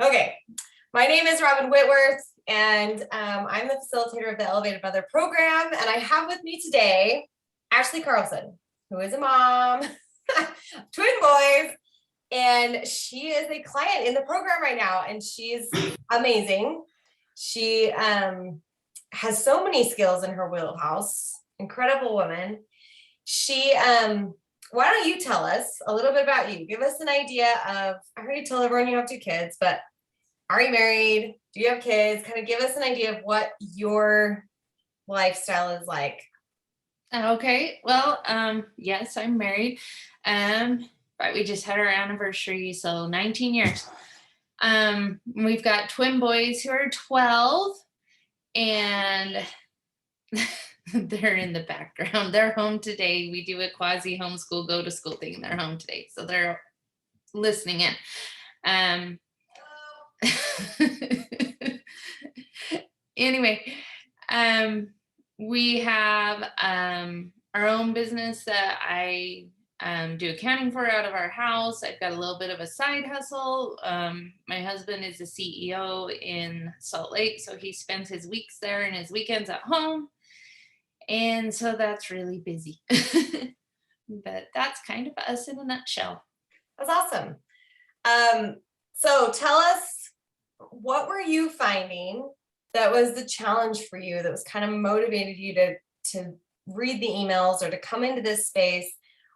Okay, my name is Robin Whitworth, and I'm the facilitator of the Elevated Mother program. And I have with me today Ashley Carlson, who is a mom, twin boys, and she is a client in the program right now, and she's amazing. She has so many skills in her wheelhouse. Incredible woman. She why don't you tell us a little bit about you? Give us an idea of, I heard you tell everyone you have 2 kids, but are you married? Do you have kids? Kind of give us an idea of what your lifestyle is like. Okay, well, yes, I'm married. But we just had our anniversary, so 19 years. We've got twin boys who are 12, and they're in the background. They're home today. We do a quasi homeschool go to school thing. They're home today, so they're listening in. Anyway, we have our own business that I do accounting for out of our house. I've got a little bit of a side hustle. My husband is the CEO in Salt Lake, so he spends his weeks there and his weekends at home. And so that's really busy. But that's kind of us in a nutshell. That's awesome. So tell us, what were you finding that was the challenge for you, that was kind of motivated you to read the emails or to come into this space?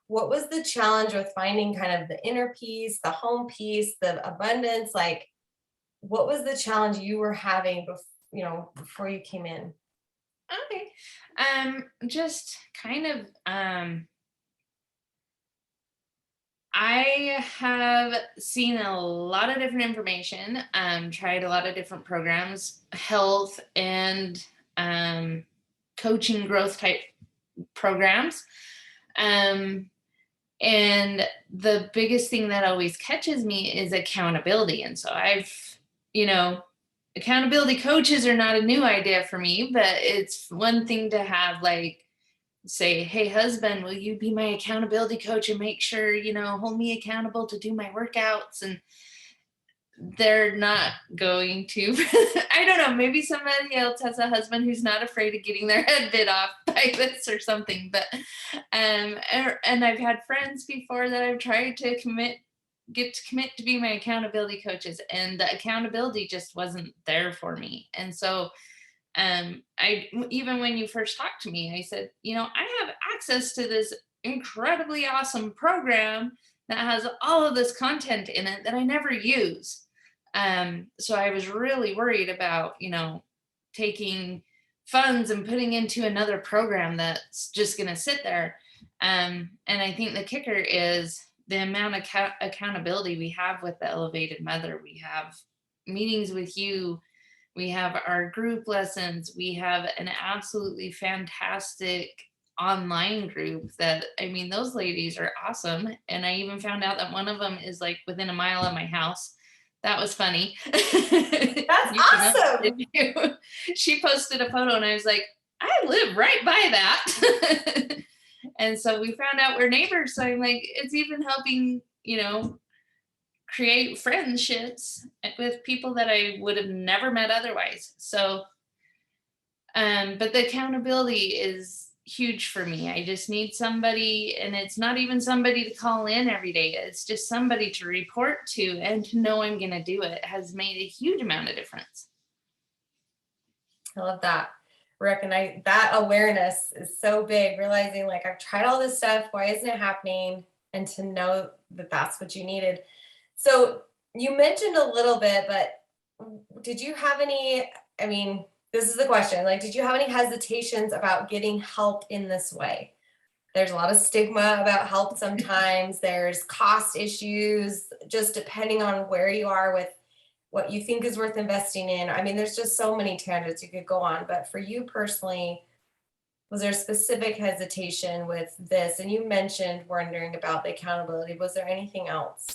What was the challenge with finding kind of the inner peace, the home peace, the abundance? Like, what was the challenge you were having before you came in? Okay. Just kind of I have seen a lot of different information, tried a lot of different programs, health and coaching growth type programs. And the biggest thing that always catches me is accountability. And so accountability coaches are not a new idea for me, but it's one thing to have, like, say, hey, husband, will you be my accountability coach and make sure, hold me accountable to do my workouts? And they're not going to. I don't know, maybe somebody else has a husband who's not afraid of getting their head bit off by this or something. But and I've had friends before that I've tried to get to commit to be my accountability coaches, and the accountability just wasn't there for me. And so I, even when you first talked to me, I said, I have access to this incredibly awesome program that has all of this content in it that I never use. So I was really worried about, taking funds and putting into another program that's just going to sit there. And I think the kicker is the amount of accountability we have with the Elevated Mother. We have meetings with you. We have our group lessons. We have an absolutely fantastic online group that, those ladies are awesome. And I even found out that one of them is like within a mile of my house. That was funny. That's awesome. She posted a photo and I was like, I live right by that. And so we found out we're neighbors. So I'm like, it's even helping, create friendships with people that I would have never met otherwise. So, but the accountability is huge for me. I just need somebody, and it's not even somebody to call in every day. It's just somebody to report to, and to know I'm going to do it has made a huge amount of difference. I love that. Recognize that awareness is so big, realizing like, I've tried all this stuff, why isn't it happening? And to know that that's what you needed. So you mentioned a little bit, but did you have any, this is the question, like, did you have any hesitations about getting help in this way? There's a lot of stigma about help sometimes. There's cost issues, just depending on where you are with what you think is worth investing in. There's just so many tangents you could go on, but for you personally, was there specific hesitation with this? And you mentioned wondering about the accountability. Was there anything else?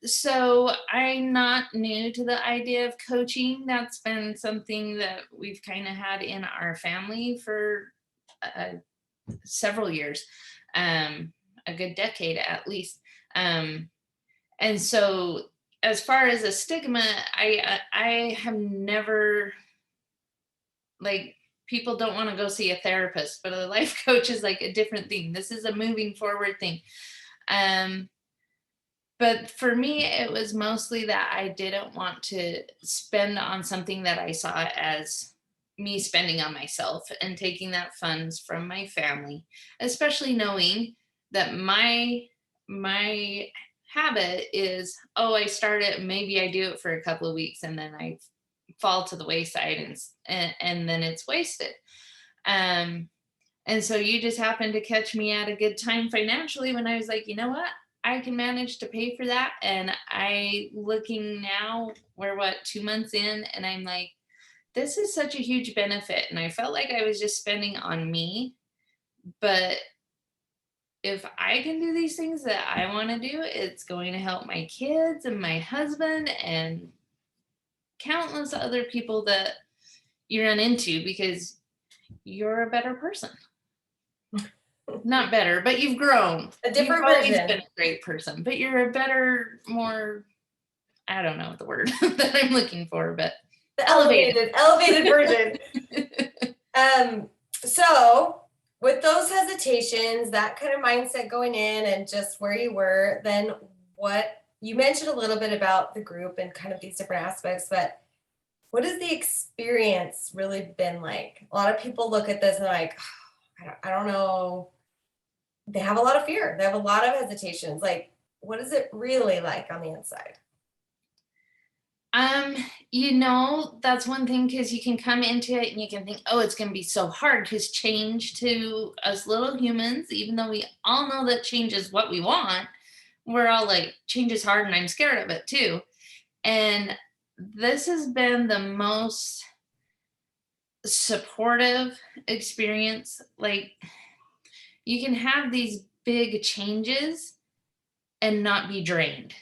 So I'm not new to the idea of coaching. That's been something that we've kind of had in our family for several years, a good decade at least. And so as far as a stigma, I have never, like, people don't want to go see a therapist, but a life coach is like a different thing. This is a moving forward thing. Um, but for me, it was mostly that I didn't want to spend on something that I saw as me spending on myself and taking that funds from my family, especially knowing that my habit is, oh, I start it, maybe I do it for a couple of weeks and then I fall to the wayside, and then it's wasted. Um, and so you just happened to catch me at a good time financially when I was like, you know what? I can manage to pay for that. And I looking now, we're what, 2 months in, and I'm like, this is such a huge benefit. And I felt like I was just spending on me. But if I can do these things that I want to do, it's going to help my kids and my husband and countless other people that you run into, because you're a better person. Not better, but you've grown. A different You've always version. been a great person, but you're a better, more, I don't know the word that I'm looking for, but The elevated. elevated version. So with those hesitations, that kind of mindset going in and just where you were, then what you mentioned a little bit about the group and kind of these different aspects, but what has the experience really been like? A lot of people look at this and they're like, "Oh, I don't know." They have a lot of fear. They have a lot of hesitations. Like, what is it really like on the inside? Um, that's one thing, because you can come into it and you can think, oh, it's going to be so hard, because change to us little humans, even though we all know that change is what we want, we're all like, change is hard and I'm scared of it too. And this has been the most supportive experience. Like, you can have these big changes and not be drained.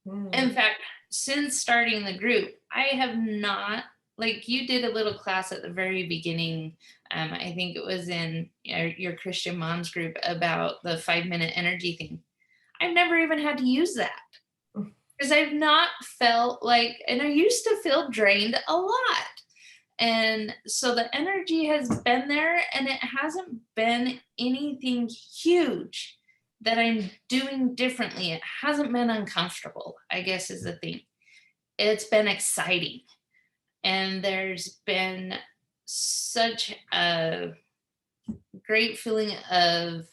In fact, since starting the group, I have not, like, you did a little class at the very beginning. I think it was in your Christian moms group about the 5 minute energy thing. I've never even had to use that, because I've not felt like, and I used to feel drained a lot. And so the energy has been there, and it hasn't been anything huge that I'm doing differently. It hasn't been uncomfortable, I guess is the thing. It's been exciting. And there's been such a great feeling of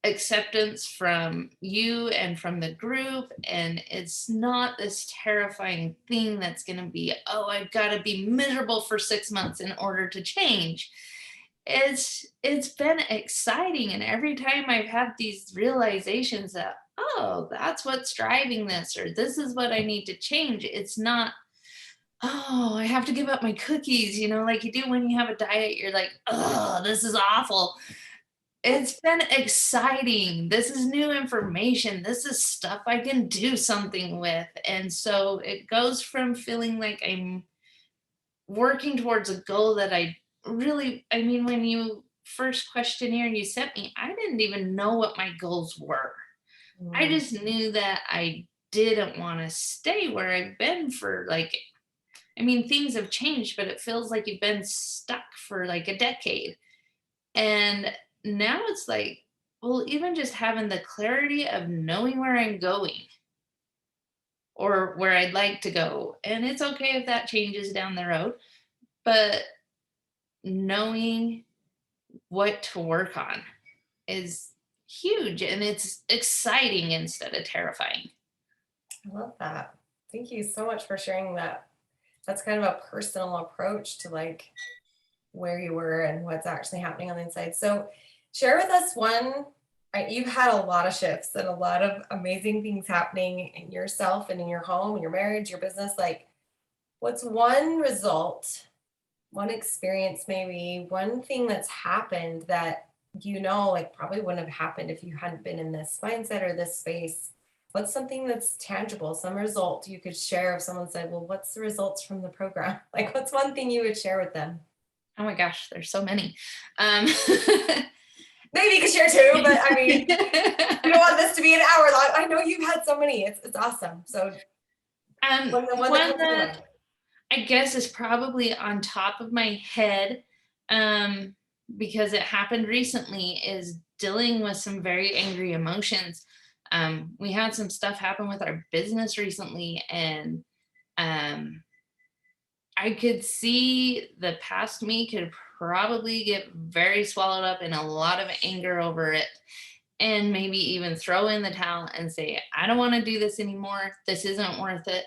acceptance from you and from the group. And it's not this terrifying thing that's going to be, oh, I've got to be miserable for 6 months in order to change. It's been exciting. And every time I've had these realizations that, oh, that's what's driving this, or this is what I need to change, it's not, oh, I have to give up my cookies, like you do when you have a diet. You're like, oh, this is awful. It's been exciting. This is new information. This is stuff I can do something with. And so it goes from feeling like I'm working towards a goal that when you first questionnaire and you sent me, I didn't even know what my goals were. I just knew that I didn't want to stay where I've been for things have changed, but it feels like you've been stuck for like a decade. And now it's like, well, even just having the clarity of knowing where I'm going or where I'd like to go. And it's okay if that changes down the road, but knowing what to work on is huge, and it's exciting instead of terrifying. I love that. Thank you so much for sharing that. That's kind of a personal approach to like where you were and what's actually happening on the inside. So share with us one, right? You've had a lot of shifts and a lot of amazing things happening in yourself and in your home, your marriage, your business. Like, what's one result, one experience, maybe one thing that's happened that like probably wouldn't have happened if you hadn't been in this mindset or this space? What's something that's tangible, some result you could share if someone said, well, what's the results from the program? Like, what's one thing you would share with them? Oh my gosh, there's so many. Maybe you could share two, but I mean, we don't want this to be an hour long. I know you've had so many. It's awesome. So One that One comes to that mind. I guess is probably on top of my head, um, because it happened recently, is dealing with some very angry emotions. We had some stuff happen with our business recently, and um, I could see the past me could probably get very swallowed up in a lot of anger over it, and maybe even throw in the towel and say, I don't want to do this anymore. This isn't worth it.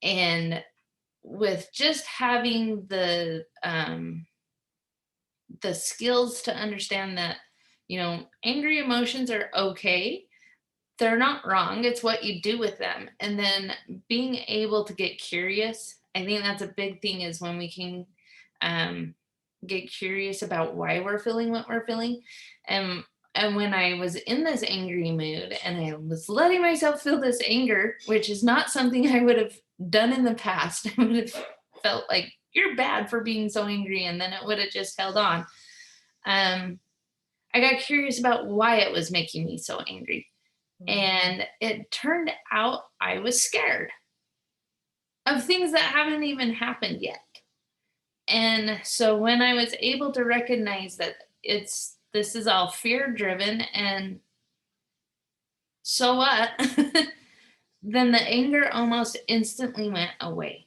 And with just having the skills to understand that, angry emotions are okay, they're not wrong, it's what you do with them, and then being able to get curious. I think that's a big thing, is when we can um, get curious about why we're feeling what we're feeling. And and when I was in this angry mood and I was letting myself feel this anger, which is not something I would have done in the past, I would have felt like, you're bad for being so angry, and then it would have just held on. um, I got curious about why it was making me so angry. Mm. And it turned out I was scared of things that haven't even happened yet. And so when I was able to recognize that this is all fear driven, and so what, then the anger almost instantly went away.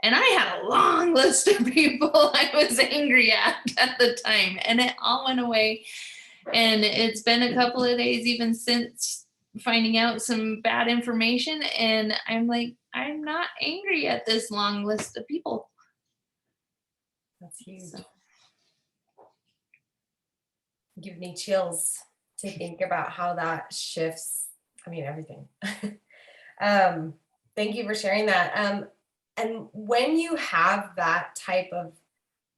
And I had a long list of people I was angry at the time, and it all went away. And it's been a couple of days even since finding out some bad information. And I'm like, I'm not angry at this long list of people. That's So, huge. Give me chills to think about how that shifts. I mean, everything. um, Thank you for sharing that. And when you have that type of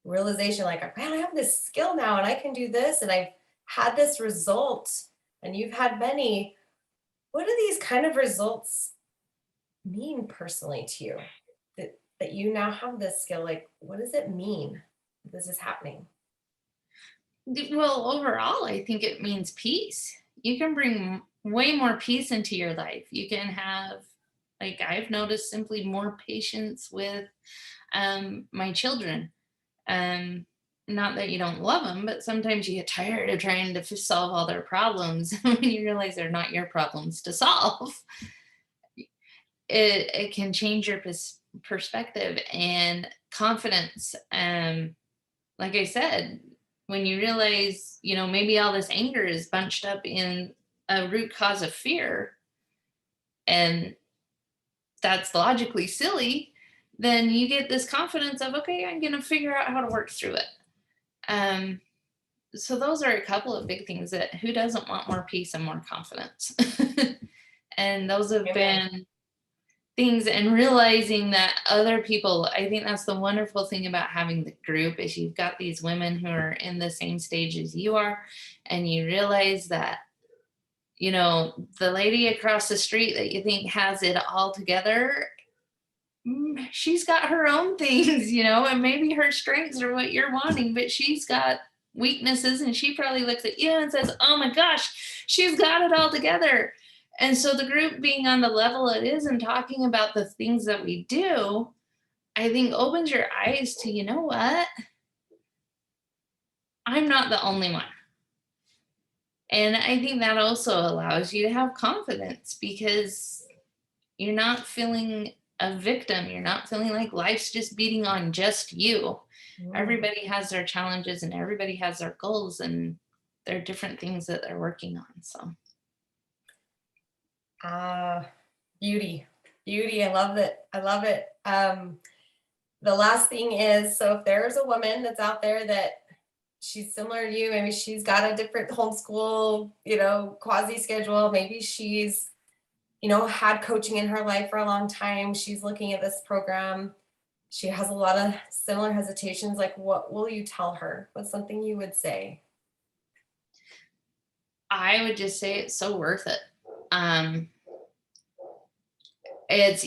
realization, like, man, I have this skill now and I can do this, and I've had this result, and you've had many, what do these kind of results mean personally to you? That you now have this skill, like, what does it mean that this is happening? well, overall, I think it means peace. You can bring way more peace into your life. You can have, like, I've noticed, simply more patience with my children. Um, Not that you don't love them, but sometimes you get tired of trying to solve all their problems when you realize they're not your problems to solve. It can change your perspective and confidence. Like I said, when you realize, maybe all this anger is bunched up in a root cause of fear, and that's logically silly, then you get this confidence of, okay, I'm going to figure out how to work through it. Um, so those are a couple of big things, that who doesn't want more peace and more confidence? And those have Amen. been things, and realizing that other people, I think that's the wonderful thing about having the group, is you've got these women who are in the same stage as you are, and you realize that, the lady across the street that you think has it all together, she's got her own things, and maybe her strengths are what you're wanting, but she's got weaknesses, and she probably looks at you and says, oh my gosh, she's got it all together. And so the group being on the level it is and talking about the things that we do, I think opens your eyes to, what? I'm not the only one. And I think that also allows you to have confidence, because you're not feeling a victim. You're not feeling like life's just beating on just you. Mm. Everybody has their challenges, and everybody has their goals, and there are different things that they're working on. So, Ah, beauty, beauty. I love it. I love it. The last thing is, so if there's a woman that's out there that she's similar to you, maybe she's got a different homeschool, quasi schedule, maybe she's, had coaching in her life for a long time. She's looking at this program. She has a lot of similar hesitations. Like, what will you tell her? What's something you would say? I would just say it's so worth it. Um, it's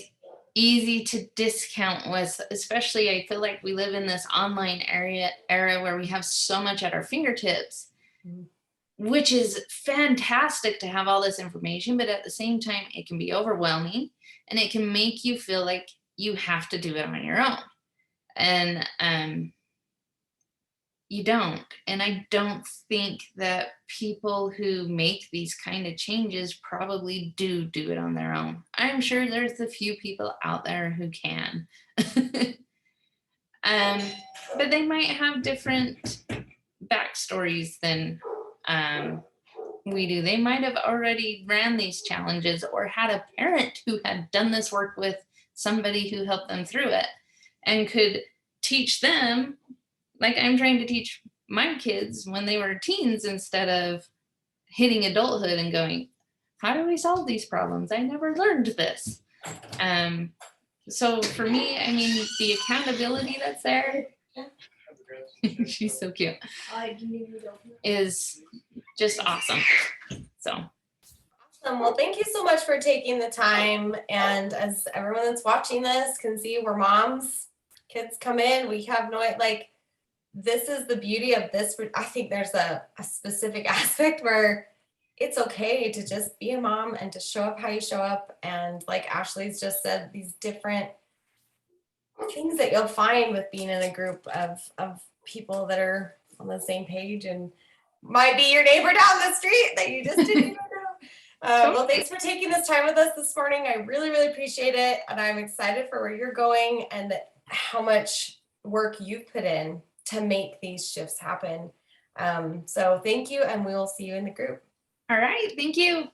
easy to discount with, especially, I feel like we live in this online era where we have so much at our fingertips. Mm. which is fantastic to have all this information, but at the same time, it can be overwhelming and it can make you feel like you have to do it on your own. And you don't. And I don't think that people who make these kind of changes probably do it on their own. I'm sure there's a few people out there who can. um, but they might have different backstories than we do. They might have already ran these challenges or had a parent who had done this work with somebody who helped them through it and could teach them, like I'm trying to teach my kids when they were teens, instead of hitting adulthood and going, how do we solve these problems? I never learned this. So for me, I mean, the accountability that's there, she's so cute, is just awesome. So awesome. Well, thank you so much for taking the time. And as everyone that's watching this can see, we're moms, kids come in, we have no, like, this is the beauty of this. I think there's a specific aspect where it's okay to just be a mom and to show up how you show up. And like Ashley's just said, these different things that you'll find with being in a group of people that are on the same page and might be your neighbor down the street that you just didn't even know. Well, thanks for taking this time with us this morning. I really, really appreciate it. And I'm excited for where you're going and how much work you've put in to make these shifts happen. So thank you, and we will see you in the group. all right, thank you.